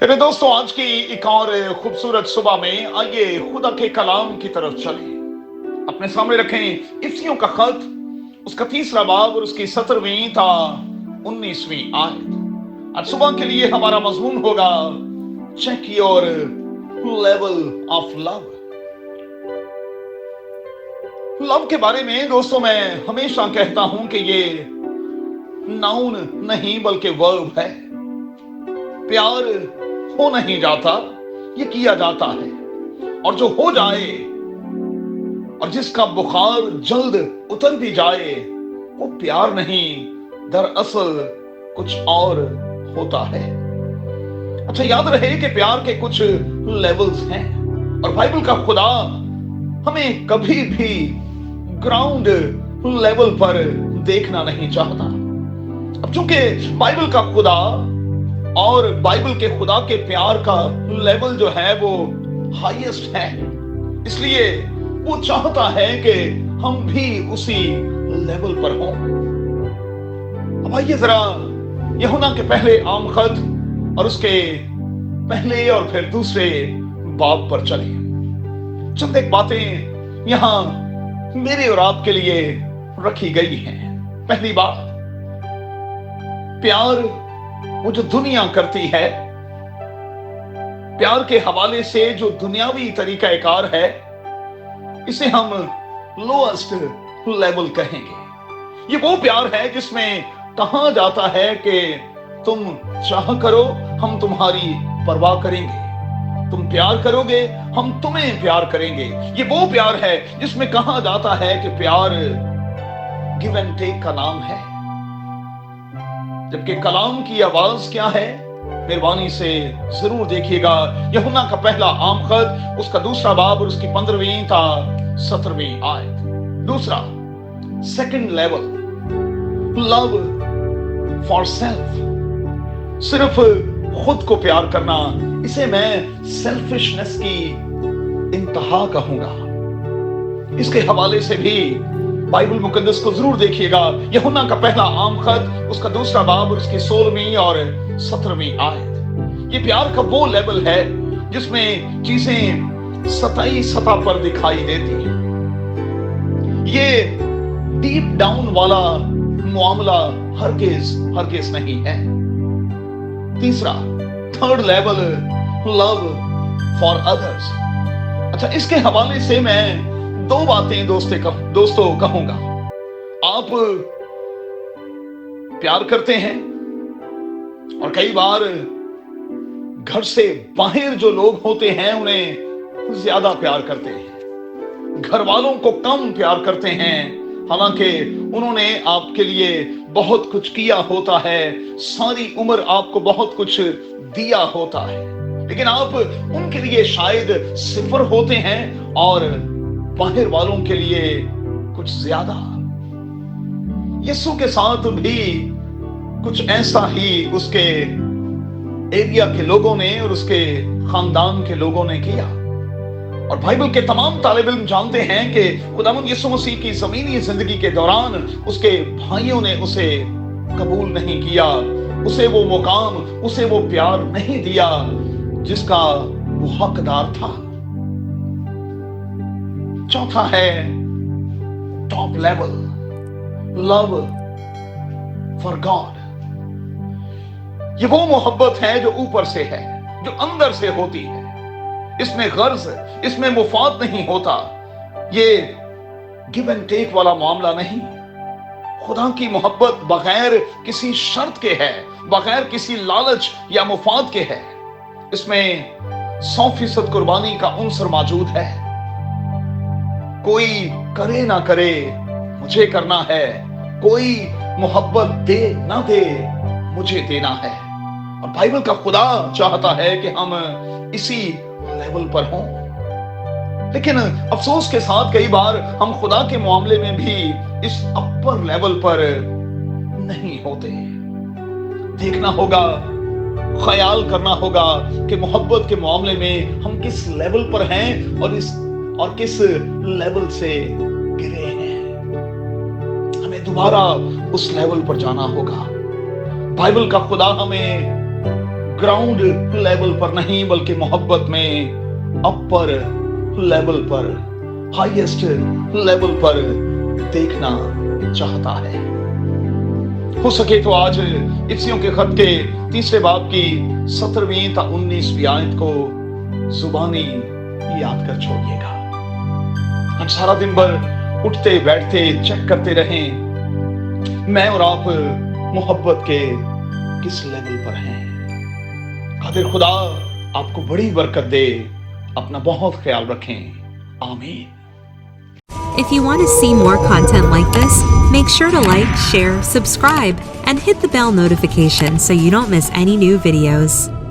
मेरे दोस्तों, आज की एक और खूबसूरत सुबह में आइए खुदा के कलाम की तरफ चलें। अपने सामने रखें इफ्सियों का खत, उसका 3रा बाब और उसकी 17वीं था 19वीं आयत। आज सुबह के लिए हमारा मजमून होगा check your level of love. Love के बारे में दोस्तों मैं हमेशा कहता हूं कि ये नाउन नहीं बल्कि वर्ब है। प्यार हो नहीं जाता, ये किया जाता है। और जो हो जाए और जिसका बुखार जल्द उतर भी जाए, वो प्यार नहीं, दरअसल कुछ और होता है। अच्छा, याद रहे कि प्यार के कुछ लेवल्स हैं और बाइबल का खुदा हमें कभी भी ग्राउंड लेवल पर देखना नहीं चाहता। अब चूंकि बाइबल का खुदा और बाइबल के खुदा के प्यार का लेवल जो है वो हाईएस्ट है, इसलिए वो चाहता है कि हम भी उसी लेवल पर हों। अब आइए जरा यूहन्ना के पहले आम खत और उसके पहले और फिर दूसरे बाब पर चले। चंद एक बातें यहां मेरे और आपके लिए रखी गई हैं। पहली बात, प्यार वो जो दुनिया करती है, प्यार के हवाले से जो दुनियावी तरीकाकार है, इसे हम लोएस्ट लेवल कहेंगे। ये वो प्यार है जिसमें कहा जाता है कि तुम चाह करो, हम तुम्हारी परवाह करेंगे, तुम प्यार करोगे, हम तुम्हें प्यार करेंगे। ये वो प्यार है जिसमें कहा जाता है कि प्यार गिव एंड टेक का नाम है। जबकि कलाम की आवाज क्या है, मेहरबानी से जरूर देखिएगा। यूहन्ना का पहला आम खत, उसका 2रा बाब और उसकी 15वीं था 17वीं आयत। दूसरा, second level, love for self, सिर्फ खुद को प्यार करना, इसे मैं सेल्फिशनेस की इंतहा कहूंगा। इसके हवाले से भी बाइबल मुकद्दस को जरूर देखिएगा। यूहन्ना का पहला आम खत, उसका 2रा बाब और उसकी 16वीं और 17वीं आयत। ये प्यार का वो लेवल है जिसमें चीजें सतही सतह पर दिखाई देती हैं। ये डीप डाउन वाला मामला हरगिज नहीं है। तीसरा, third level, love for others. अच्छा, इसके हवाले से मैं दो बातें दोस्तों कहूंगा। आप प्यार करते हैं और कई बार घर से बाहर जो लोग होते हैं उन्हें ज्यादा प्यार करते हैं, घर वालों को कम प्यार करते हैं, हालांकि उन्होंने आपके लिए बहुत कुछ किया होता है, सारी उम्र आपको बहुत कुछ दिया होता है, लेकिन आप उनके लिए शायद सिफर होते हैं और बाहर वालों के लिए कुछ ज्यादा। यीशु के साथ भी कुछ ऐसा ही उसके एरिया के लोगों ने और उसके खानदान के लोगों ने किया। और बाइबल के तमाम तालिब इल्म जानते हैं कि खुदावंद यीशु मसीह की जमीनी जिंदगी के दौरान उसके भाइयों ने उसे कबूल नहीं किया, उसे वो मुकाम, उसे वो प्यार नहीं दिया जिसका वो हकदार था। चौथा है top level, love for God. ये वो मोहब्बत है जो ऊपर से है, जो अंदर से होती है। इसमें गर्ज, इसमें मुफाद नहीं होता। ये गिव एंड टेक वाला मामला नहीं। खुदा की मोहब्बत बगैर किसी शर्त के है, बगैर किसी लालच या मुफाद के है। इसमें 100% कुर्बानी का उन्सर मौजूद है। कोई करे ना करे, मुझे करना है। कोई मोहब्बत दे ना दे, मुझे देना है। और बाइबल का खुदा चाहता है कि हम इसी लेवल पर हों। लेकिन अफसोस के साथ कई बार हम खुदा के मामले में भी इस अपर लेवल पर नहीं होते। देखना होगा, ख्याल करना होगा कि मोहब्बत के मामले में हम किस लेवल पर हैं और किस लेवल से गिरे हैं। हमें दोबारा उस लेवल पर जाना होगा। बाइबल का खुदा हमें ग्राउंड लेवल पर नहीं बल्कि मोहब्बत में अपर लेवल पर, हाईएस्ट लेवल पर देखना चाहता है। हो सके तो आज इफ्सियों के खत के 3 बाब की 17वीं ता 19वीं आयत को जुबानी याद कर छोड़िएगा। हम सारा दिन भर उठते बैठते चेक करते रहें मैं और आप मोहब्बत के किस लेवल पर हैं। कादिर खुदा आपको बड़ी बरकत दे। अपना बहुत ख्याल रखें। आमीन। If you want to see more content like this, make sure to like, share, subscribe, and hit the bell notification so you don't miss any new videos.